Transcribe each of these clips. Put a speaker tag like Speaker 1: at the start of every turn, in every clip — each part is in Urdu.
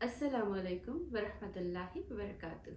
Speaker 1: Assalamu alaikum warahmatullahi wabarakatuh.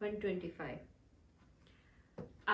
Speaker 1: 125।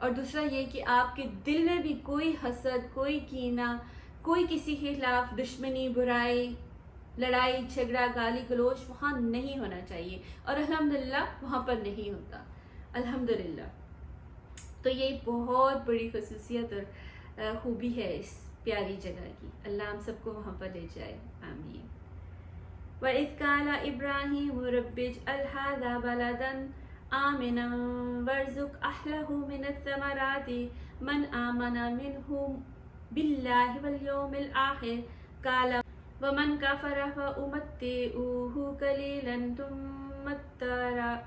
Speaker 1: اور دوسرا یہ کہ آپ کے دل میں بھی کوئی حسد، کوئی کینہ، کوئی کسی کے خلاف دشمنی، برائی، لڑائی جھگڑا، گالی گلوچ وہاں نہیں ہونا چاہیے، اور الحمدللہ وہاں پر نہیں ہوتا الحمدللہ۔ تو یہ بہت بڑی خصوصیت اور خوبی ہے اس پیاری جگہ کی۔ اللہ ہم سب کو وہاں پر لے جائے، آمین۔ وَإِذْ قَالَ إِبْرَاهِيمُ رَبِّ اجْعَلْ هَٰذَا بَلَدًا آمِنًا وَارْزُقْ أَهْلَهُ مِنَ الثَّمَرَاتِ مَنْ آمَنَ مِنْهُم بِاللَّهِ وَالْيَوْمِ الْآخِرِ قَالَ وَمَنْ كَفَرَ فَأُمَتِّعُهُ قَلِيلًا ثُمَّ اضْطَرَّهُ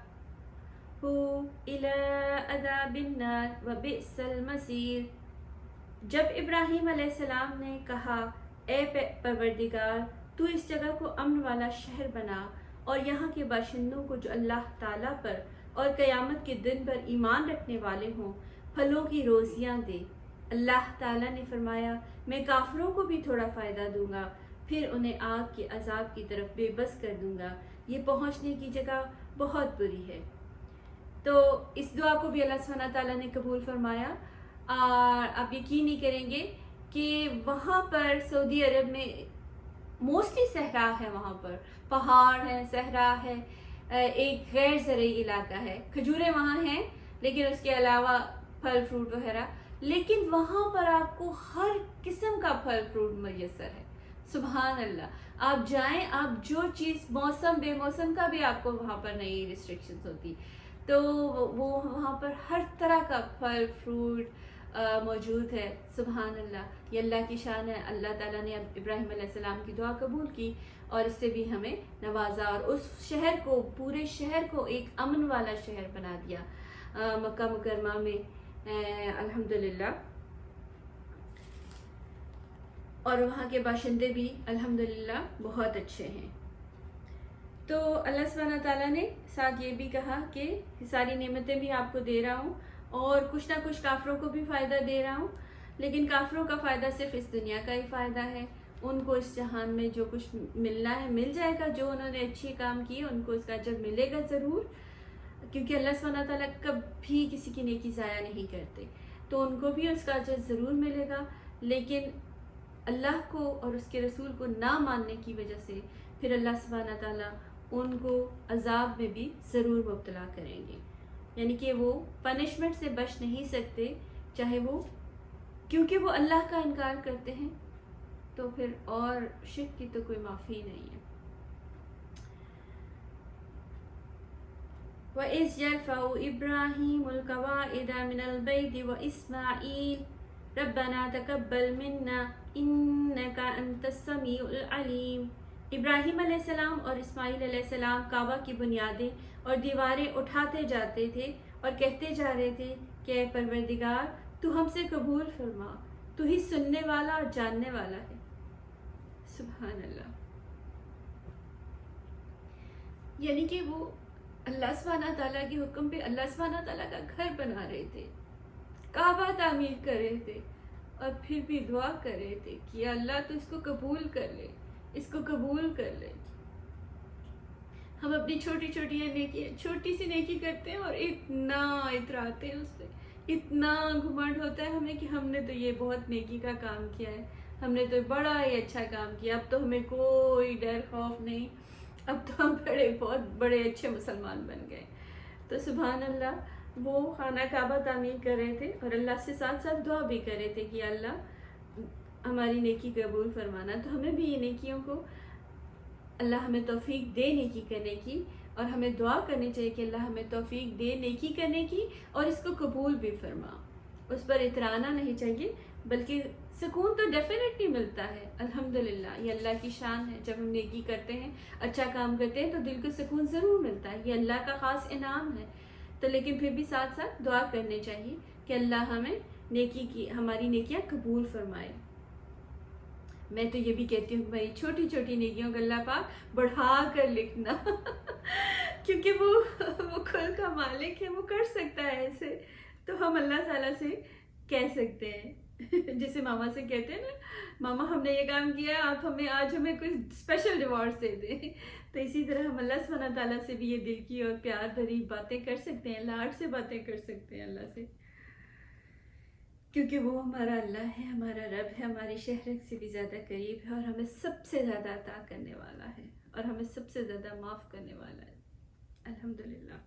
Speaker 1: إِلَىٰ عَذَابِ النَّارِ وَبِئْسَ الْمَصِيرُ۔ جب ابراہیم علیہ السلام نے کہا، اے پروردگار، تو اس جگہ کو امن والا شہر بنا اور یہاں کے باشندوں کو جو اللہ تعالیٰ پر اور قیامت کے دن پر ایمان رکھنے والے ہوں پھلوں کی روزیاں دے۔ اللہ تعالیٰ نے فرمایا، میں کافروں کو بھی تھوڑا فائدہ دوں گا، پھر انہیں آگ کے عذاب کی طرف بے بس کر دوں گا، یہ پہنچنے کی جگہ بہت بری ہے۔ تو اس دعا کو بھی اللہ سبحانہ تعالیٰ نے قبول فرمایا، اور آپ یقین نہیں کریں گے کہ وہاں پر سعودی عرب میں موسٹلی صحرا ہے، وہاں پر پہاڑ ہے، صحرا ہے، ایک غیر زرعی علاقہ ہے، کھجوریں وہاں ہیں لیکن اس کے علاوہ پھل فروٹ وغیرہ، لیکن وہاں پر آپ کو ہر قسم کا پھل فروٹ میسر ہے، سبحان اللہ۔ آپ جائیں، آپ جو چیز موسم بے موسم کا بھی آپ کو وہاں پر نہیں ریسٹرکشنز ہوتی، تو وہ وہاں پر ہر طرح کا پھل فروٹ موجود ہے، سبحان اللہ۔ یہ اللہ کی شان ہے۔ اللہ تعالیٰ نے ابراہیم علیہ السلام کی دعا قبول کی اور اس سے بھی ہمیں نوازا، اور اس شہر کو، پورے شہر کو ایک امن والا شہر بنا دیا مکہ مکرمہ میں، الحمدللہ۔ اور وہاں کے باشندے بھی الحمدللہ بہت اچھے ہیں۔ تو اللہ سبحانہ تعالیٰ نے ساتھ یہ بھی کہا کہ ساری نعمتیں بھی آپ کو دے رہا ہوں، اور کچھ نہ کچھ کافروں کو بھی فائدہ دے رہا ہوں، لیکن کافروں کا فائدہ صرف اس دنیا کا ہی فائدہ ہے، ان کو اس جہان میں جو کچھ ملنا ہے مل جائے گا، جو انہوں نے اچھی کام کی ان کو اس کا اجر ملے گا ضرور، کیونکہ اللہ سبحانہ تعالیٰ کبھی کسی کی نیکی ضائع نہیں کرتے، تو ان کو بھی اس کا اجر ضرور ملے گا، لیکن اللہ کو اور اس کے رسول کو نہ ماننے کی وجہ سے پھر اللہ سبحانہ تعالیٰ ان کو عذاب میں بھی ضرور مبتلا کریں گے، یعنی کہ وہ پنشمنٹ سے بچ نہیں سکتے، چاہے وہ، کیونکہ وہ اللہ کا انکار کرتے ہیں، تو پھر اور شرک کی تو کوئی معافی نہیں ہے۔ وَإِذْ يَرْفَعُ إِبْرَاهِيمُ الْقَوَاعِدَ مِنَ الْبَيْتِ وَإِسْمَاعِيلُ رَبَّنَا تَقَبَّلْ مِنَّا إِنَّكَ أَنْتَ السَّمِيعُ الْعَلِيمُ۔ ابراہیم علیہ السلام اور اسماعیل علیہ السلام کعبہ کی بنیادیں اور دیواریں اٹھاتے جاتے تھے اور کہتے جا رہے تھے کہ اے پروردگار، تو ہم سے قبول فرما، تو ہی سننے والا اور جاننے والا ہے، سبحان اللہ۔ یعنی کہ وہ اللہ سبحانہ تعالیٰ کے حکم پہ اللہ سبحانہ تعالیٰ کا گھر بنا رہے تھے، کعبہ تعمیر کر رہے تھے، اور پھر بھی دعا کر رہے تھے کہ اللہ تو اس کو قبول کر لے، اس کو قبول کر لے۔ ہم اپنی چھوٹی چھوٹی سی نیکی کرتے ہیں اور اتنا اتراتے ہیں اس پہ، اتنا گھمنڈ ہوتا ہے ہمیں کہ ہم نے تو یہ بہت نیکی کا کام کیا ہے، ہم نے تو بڑا ہی اچھا کام کیا، اب تو ہمیں کوئی ڈر خوف نہیں، اب تو ہم بہت بڑے اچھے مسلمان بن گئے۔ تو سبحان اللہ، وہ خانہ کعبہ تعمیر کر رہے تھے اور اللہ سے ساتھ ساتھ دعا بھی کر رہے تھے کہ اللہ ہماری نیکی قبول فرمانا۔ تو ہمیں بھی یہ نیکیوں کو، اللہ ہمیں توفیق دے نیکی کرنے کی، اور ہمیں دعا کرنی چاہیے کہ اللہ ہمیں توفیق دے نیکی کرنے کی اور اس کو قبول بھی فرما۔ اس پر اترانا نہیں چاہیے، بلکہ سکون تو ڈیفینیٹلی ملتا ہے، الحمدللہ، یہ اللہ کی شان ہے۔ جب ہم نیکی کرتے ہیں، اچھا کام کرتے ہیں تو دل کو سکون ضرور ملتا ہے، یہ اللہ کا خاص انعام ہے۔ تو لیکن پھر بھی ساتھ ساتھ دعا کرنی چاہیے کہ اللہ ہمیں نیکی کی، ہماری نیکیاں قبول فرمائے۔ میں تو یہ بھی کہتی ہوں بھائی، چھوٹی چھوٹی نیکیوں کو اللہ پاک بڑھا کر لکھنا کیونکہ وہ کل کا مالک ہے، وہ کر سکتا ہے ایسے، تو ہم اللہ تعالیٰ سے کہہ سکتے ہیں جسے ماما سے کہتے ہیں نا، ماما ہم نے یہ کام کیا، آپ آج ہمیں کوئی اسپیشل ریوارڈ دے دیں، تو اسی طرح ہم اللہ سبحانہ تعالیٰ سے بھی یہ دل کی اور پیار بھری باتیں کر سکتے ہیں، لاڈ سے باتیں کر سکتے ہیں اللہ سے۔ کیونکہ وہ ہمارا اللہ ہے، ہمارا رب ہے، ہماری شہرت سے بھی زیادہ قریب ہے، اور ہمیں سب سے زیادہ عطا کرنے والا ہے، اور ہمیں سب سے زیادہ معاف کرنے والا ہے. الحمدللہ.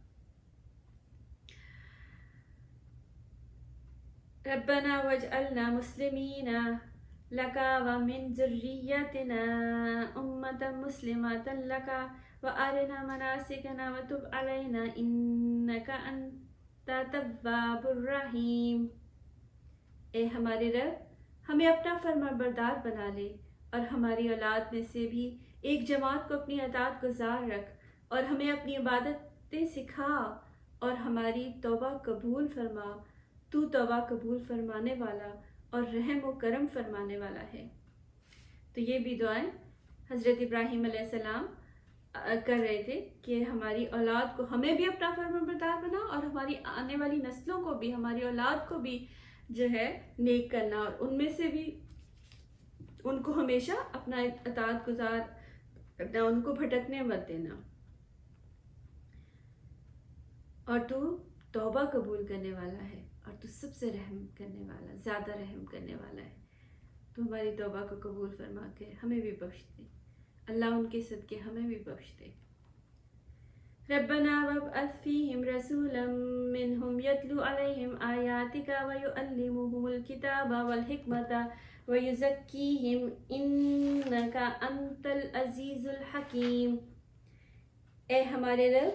Speaker 1: ربنا واجعلنا مسلمین لك ومن ذريتنا أمة مسلمة لك وأرنا مناسكنا وتب علينا إنك أنت التواب الرحيم. اے ہمارے رب، ہمیں اپنا فرما بردار بنا لے، اور ہماری اولاد میں سے بھی ایک جماعت کو اپنی اطاعت گزار رکھ، اور ہمیں اپنی عبادتیں سکھا، اور ہماری توبہ قبول فرما. تو توبہ قبول فرمانے والا اور رحم و کرم فرمانے والا ہے. تو یہ بھی دعائیں حضرت ابراہیم علیہ السلام کر رہے تھے کہ ہماری اولاد کو، ہمیں بھی اپنا فرمانبردار بنا، اور ہماری آنے والی نسلوں کو بھی، ہماری اولاد کو بھی جو ہے نیک کرنا، اور ان میں سے بھی ان کو ہمیشہ اپنا اطاعت گزار کرنا، ان کو بھٹکنے مت دینا. اور تو توبہ قبول کرنے والا ہے، اور تو سب سے رحم کرنے والا، زیادہ رحم کرنے والا ہے. تو ہماری توبہ کو قبول فرما کے ہمیں بھی بخش دے. اللہ ان کے صدقے ہمیں بھی بخش دے. ربنا وابعث فیہم رسولا منہم یتلو علیہم آیاتک ویعلمہم الکتاب والحکمت ویزکیہم انک انت العزیز الحکیم. اے ہمارے رب،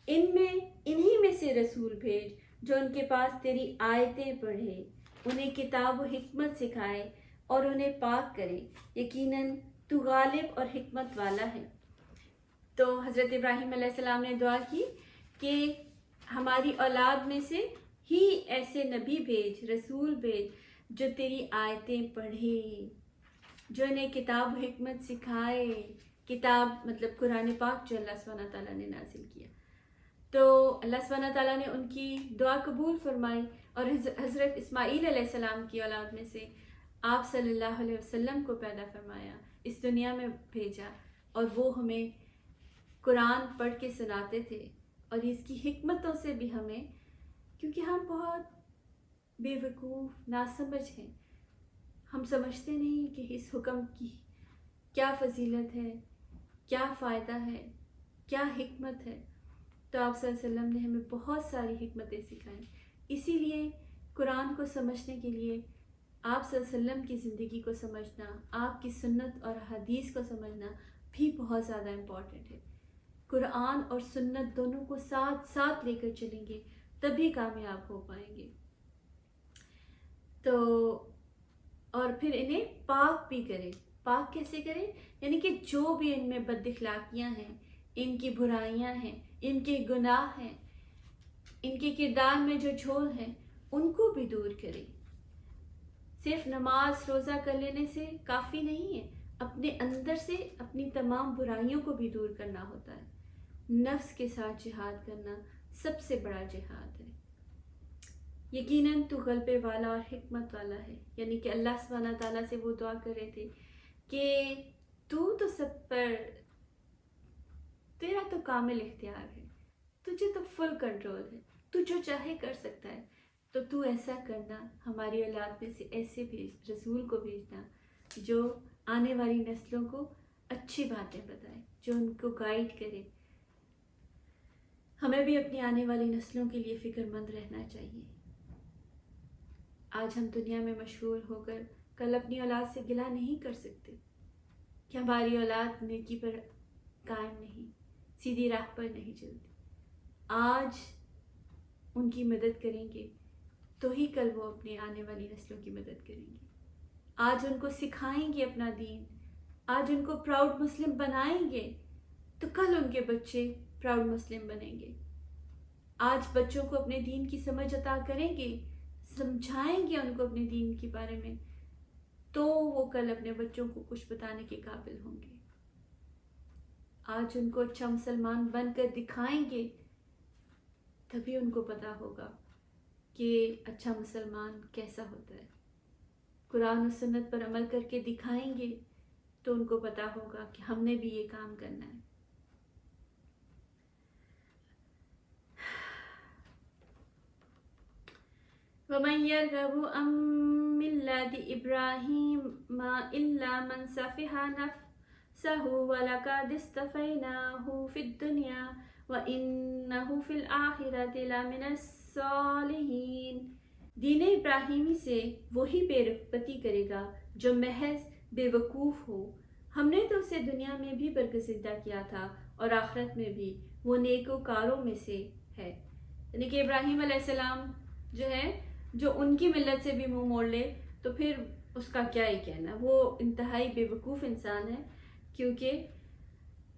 Speaker 1: انہی میں سے رسول بھیج جو ان کے پاس تیری آیتیں پڑھے، انہیں کتاب و حکمت سکھائے اور انہیں پاک کرے. یقیناً تو غالب اور حکمت والا ہے. تو حضرت ابراہیم علیہ السلام نے دعا کی کہ ہماری اولاد میں سے ہی ایسے نبی بھیج، رسول بھیج جو تیری آیتیں پڑھے، جو انہیں کتاب و حکمت سکھائے. کتاب مطلب قرآن پاک جو اللہ سبحانہ تعالیٰ نے نازل کیا. تو اللہ سبحانہ تعالیٰ نے ان کی دعا قبول فرمائی، اور حضرت اسماعیل علیہ السلام کی اولاد میں سے آپ صلی اللہ علیہ وسلم کو پیدا فرمایا، اس دنیا میں بھیجا، اور وہ ہمیں قرآن پڑھ کے سناتے تھے، اور اس کی حکمتوں سے بھی ہمیں، کیونکہ ہم بہت بے وقوف ناسمجھ ہیں، ہم سمجھتے نہیں کہ اس حکم کی کیا فضیلت ہے، کیا فائدہ ہے، کیا حکمت ہے. تو آپ صلی اللہ علیہ وسلم نے ہمیں بہت ساری حکمتیں سکھائیں. اسی لیے قرآن کو سمجھنے کے لیے آپ صلی اللہ علیہ وسلم کی زندگی کو سمجھنا، آپ کی سنت اور حدیث کو سمجھنا بھی بہت زیادہ امپورٹنٹ ہے. قرآن اور سنت دونوں کو ساتھ ساتھ لے کر چلیں گے تبھی کامیاب ہو پائیں گے. تو اور پھر انہیں پاک بھی کریں. پاک کیسے کریں؟ یعنی کہ جو بھی ان میں بد اخلاقیاں ہیں، ان کی برائیاں ہیں، ان کے گناہ ہیں، ان کے کردار میں جو جھول ہیں، ان کو بھی دور کریں. صرف نماز روزہ کر لینے سے کافی نہیں ہے، اپنے اندر سے اپنی تمام برائیوں کو بھی دور کرنا ہوتا ہے. نفس کے ساتھ جہاد کرنا سب سے بڑا جہاد ہے. یقیناً تو غلبے والا اور حکمت والا ہے. یعنی کہ اللہ سبحانہ تعالیٰ سے وہ دعا کر رہے تھے کہ تو سب پر، تیرا تو کامل اختیار ہے، تجھے تو فل کنٹرول ہے، تو جو چاہے کر سکتا ہے. تو ایسا کرنا، ہماری اولاد میں سے ایسے رسول کو بھیجنا جو آنے والی نسلوں کو اچھی باتیں بتائے، جو ان کو گائیڈ کرے. ہمیں بھی اپنی آنے والی نسلوں کے لیے فکر مند رہنا چاہیے. آج ہم دنیا میں مشہور ہو کر کل اپنی اولاد سے گلہ نہیں کر سکتے کہ ہماری اولاد نیکی پر قائم نہیں، سیدھی راہ پر نہیں چلتی. آج ان کی مدد کریں گے تو ہی کل وہ اپنی آنے والی نسلوں کی مدد کریں گے. آج ان کو سکھائیں گے اپنا دین، آج ان کو پراؤڈ مسلم بنائیں گے تو کل ان کے بچے پراؤڈ مسلم بنیں گے. آج بچوں کو اپنے دین کی سمجھ عطا کریں گے، سمجھائیں گے ان کو اپنے دین کے بارے میں، تو وہ کل اپنے بچوں کو کچھ بتانے کے قابل ہوں گے. آج ان کو اچھا مسلمان بن کر دکھائیں گے تبھی ان کو پتا ہوگا کہ اچھا مسلمان کیسا ہوتا ہے. قرآن و سنت پر عمل کر کے دکھائیں گے تو ان کو پتا ہوگا کہ ہم نے بھی یہ کام کرنا ہے. وَمَن يَرْغَبُ عَن مِّلَّةِ إِبْرَاهِيمَ إِلَّا مَن سَفِهَ نَفْسَهُ وَلَقَدِ اصْطَفَيْنَاهُ فِي الدُّنْيَا وَإِنَّهُ فِي الْآخِرَةِ لَمِنَ الصَّالِحِينَ۔ دین ابراہیمی سے وہی بے رغبتی کرے گا جو محض بے وقوف ہو۔ ہم نے تو اسے دنیا میں بھی برگزیدہ کیا تھا اور آخرت میں بھی وہ نیکوکاروں میں سے ہے۔ یعنی کہ ابراہیم علیہ السلام جو ہے، جو ان کی ملت سے بھی منہ موڑ لے تو پھر اس کا کیا ہی کہنا، وہ انتہائی بے وقوف انسان ہے، کیونکہ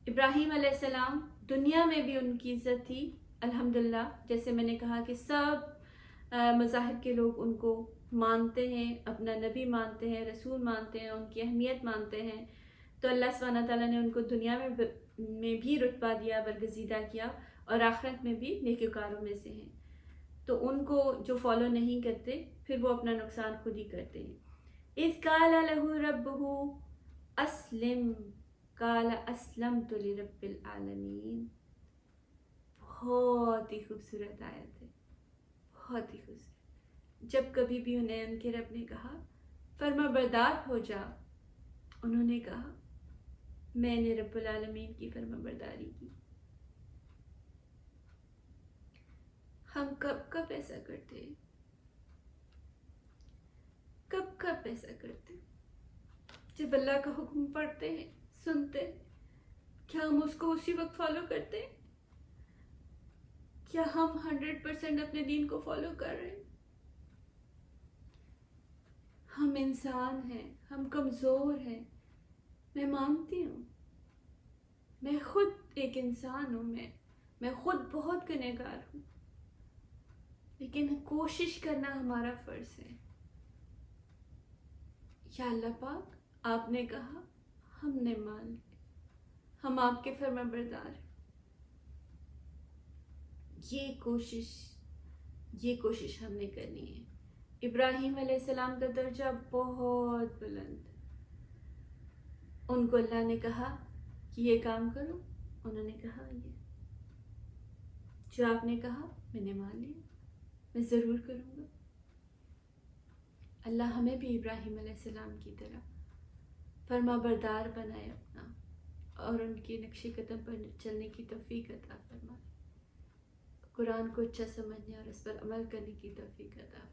Speaker 1: ابراہیم علیہ السلام دنیا میں بھی ان کی عزت تھی الحمدللہ۔ جیسے میں نے کہا کہ سب مذاہب کے لوگ ان کو مانتے ہیں، اپنا نبی مانتے ہیں، رسول مانتے ہیں، ان کی اہمیت مانتے ہیں، تو اللہ سبحانہ تعالیٰ نے ان کو دنیا میں بھی رتبہ دیا، برگزیدہ کیا، اور آخرت میں بھی نیکوکاروں میں سے ہیں۔ تو ان کو جو فالو نہیں کرتے پھر وہ اپنا نقصان خود ہی کرتے ہیں۔ اذ قال له ربه اسلم قال اسلمت لرب العالمین۔ بہت ہی خوبصورت آیت ہے، بہت ہی خوبصورت۔ جب کبھی بھی انہیں ان کے رب نے کہا فرما بردار ہو جا، انہوں نے کہا میں نے رب العالمین کی فرما برداری کی۔ ہم کب ایسا کرتے ہیں؟ کب ایسا کرتے ہیں؟ جب اللہ کا حکم پڑھتے ہیں، سنتے ہیں، کیا ہم اس کو اسی وقت فالو کرتے ہیں؟ کیا ہم 100% اپنے دین کو فالو کر رہے ہیں؟ ہم انسان ہیں، ہم کمزور ہیں، میں مانتی ہوں، میں خود ایک انسان ہوں، میں خود بہت گنہگار ہوں، لیکن کوشش کرنا ہمارا فرض ہے۔ یا اللہ پاک، آپ نے کہا، ہم نے مان لیا، ہم آپ کے فرما بردار ہیں۔ یہ کوشش ہم نے کرنی ہے۔ ابراہیم علیہ السلام کا درجہ بہت بلند، ان کو اللہ نے کہا کہ یہ کام کرو، انہوں نے کہا یہ جو آپ نے کہا میں نے مان لیا، میں ضرور کروں گا۔ اللہ ہمیں بھی ابراہیم علیہ السلام کی طرح فرما بردار بنائے اپنا، اور ان کے نقش قدم پر چلنے کی توفیق عطا فرمائے، قرآن کو اچھا سمجھنے اور اس پر عمل کرنے کی توفیق عطا فرمائے۔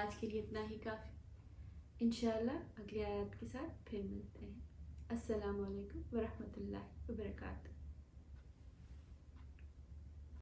Speaker 1: آج کے لیے اتنا ہی کافی، انشاءاللہ اگلی آیات کے ساتھ پھر ملتے ہیں۔ السلام علیکم ورحمۃ اللہ وبرکاتہ۔